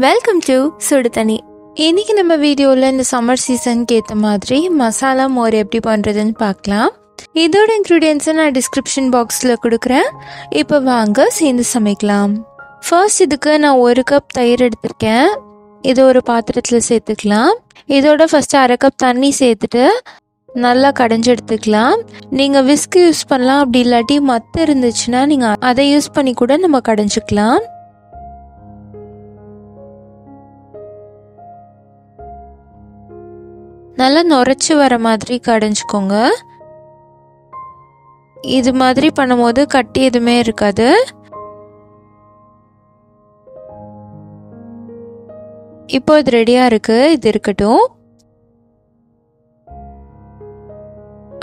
Welcome to சுடு தண்ணி. இன்னைக்கு நம்ம வீடியோவில் இந்த சம்மர் சீசனுக்கு ஏற்ற மாதிரி மசாலா மோர் எப்படி பண்ணுறதுன்னு பார்க்கலாம். இதோட இன்க்ரீடியன்ஸை நான் டிஸ்கிரிப்ஷன் பாக்ஸில் கொடுக்குறேன். இப்போ வாங்க சேர்ந்து சமைக்கலாம். ஃபர்ஸ்ட் இதுக்கு நான் 1 கப் தயிர் எடுத்திருக்கேன். இதை ஒரு பாத்திரத்தில் சேர்த்துக்கலாம். இதோட ஃபஸ்ட்டு 1/2 கப் தண்ணி சேர்த்துட்டு நல்லா கடைஞ்சி எடுத்துக்கலாம். நீங்கள் விஸ்க் யூஸ் பண்ணலாம், அப்படி இல்லாட்டி மத்து இருந்துச்சுன்னா நீங்கள் அதை யூஸ் பண்ணி கூட நம்ம கடைஞ்சிக்கலாம். நல்லா நுரைச்சி வர மாதிரி கடைஞ்சிக்கோங்க. இது மாதிரி பண்ணும்போது கட்டி எதுவுமே இருக்காது. இப்போ இது ரெடியாக இருக்கு, இது இருக்கட்டும்.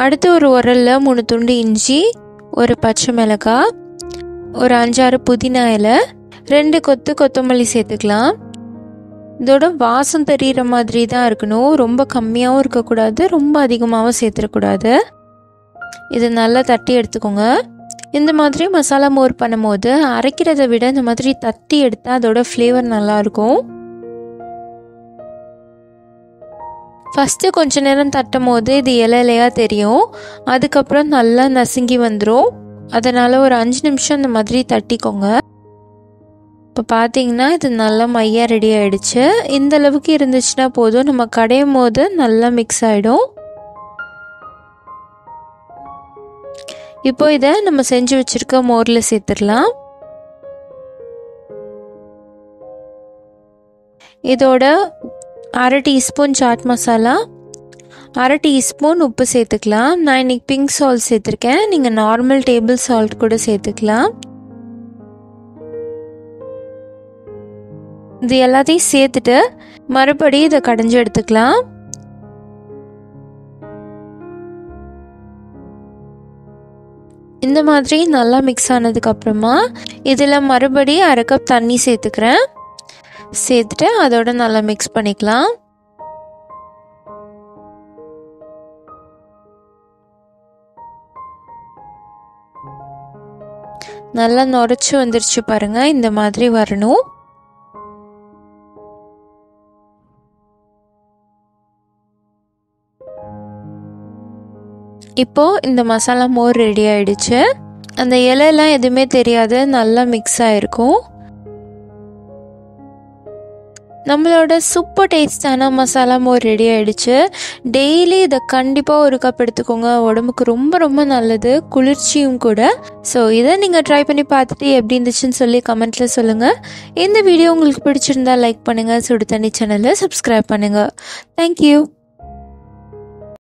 அடுத்து ஒரு உரல்ல 3 துண்டு இஞ்சி, ஒரு பச்சை மிளகாய், ஒரு 5-6 புதினா இலை, 2 கொத்து கொத்தமல்லி சேர்த்துக்கலாம். இதோட வாசம் தெரிகிற மாதிரி தான் இருக்கணும். ரொம்ப கம்மியாகவும் இருக்கக்கூடாது, ரொம்ப அதிகமாகவும் சேர்த்துடக்கூடாது. இது நல்லா தட்டி எடுத்துக்கோங்க. இந்த மாதிரி மசாலா மோர் பண்ணும்போது அரைக்கிறத விட இந்த மாதிரி தட்டி எடுத்தால் அதோட ஃப்ளேவர் நல்லாயிருக்கும். ஃபஸ்ட்டு கொஞ்ச நேரம் தட்டும் போது இது இலையாக தெரியும், அதுக்கப்புறம் நல்லா நசுங்கி வந்துடும். அதனால் ஒரு 5 நிமிஷம் இந்த மாதிரி தட்டிக்கோங்க. இப்போ பார்த்தீங்கன்னா இது நல்லா மையாக ரெடி ஆகிடுச்சு. இந்த அளவுக்கு இருந்துச்சுன்னா போதும், நம்ம கடையும் போது நல்லா மிக்ஸ் ஆகிடும். இப்போ இதை நம்ம செஞ்சு வச்சுருக்க மோரில் சேர்த்துடலாம். இதோட 1/2 டீஸ்பூன் சாட் மசாலா, 1/2 டீஸ்பூன் உப்பு சேர்த்துக்கலாம். நான் இன்னைக்கு பிங்க் சால்ட் சேர்த்துருக்கேன், நீங்கள் நார்மல் டேபிள் சால்ட் கூட சேர்த்துக்கலாம். இது எல்லாத்தையும் சேர்த்துட்டு மறுபடியும் இதை கடைஞ்சி எடுத்துக்கலாம். இந்த மாதிரி நல்லா மிக்ஸ் ஆனதுக்கு அப்புறமா இதில் மறுபடியும் 1/2 கப் தண்ணி சேர்த்துக்கிறேன். சேர்த்துட்டு அதோட நல்லா மிக்ஸ் பண்ணிக்கலாம். நல்லா நுரைச்சி வந்துருச்சு பாருங்க, இந்த மாதிரி வரணும். இப்போ இந்த மசாலா மோர் ரெடி ஆயிடுச்சு. அந்த இலையெல்லாம் எதுவுமே தெரியாது, நல்லா மிக்ஸ் ஆயிருக்கும். நம்மளோட சூப்பர் டேஸ்டான மசாலா மோர் ரெடி ஆயிடுச்சு. டெய்லி இதை கண்டிப்பாக 1 கப் எடுத்துக்கோங்க, உடம்புக்கு ரொம்ப ரொம்ப நல்லது, குளிர்ச்சியும் கூட. ஸோ இதை நீங்கள் ட்ரை பண்ணி பார்த்துட்டு எப்படி இருந்துச்சுன்னு சொல்லி கமெண்ட்டில் சொல்லுங்கள். இந்த வீடியோ உங்களுக்கு பிடிச்சிருந்தா லைக் பண்ணுங்கள், சுடு தண்ணி சேனலை சப்ஸ்கிரைப் பண்ணுங்கள். தேங்க்யூ.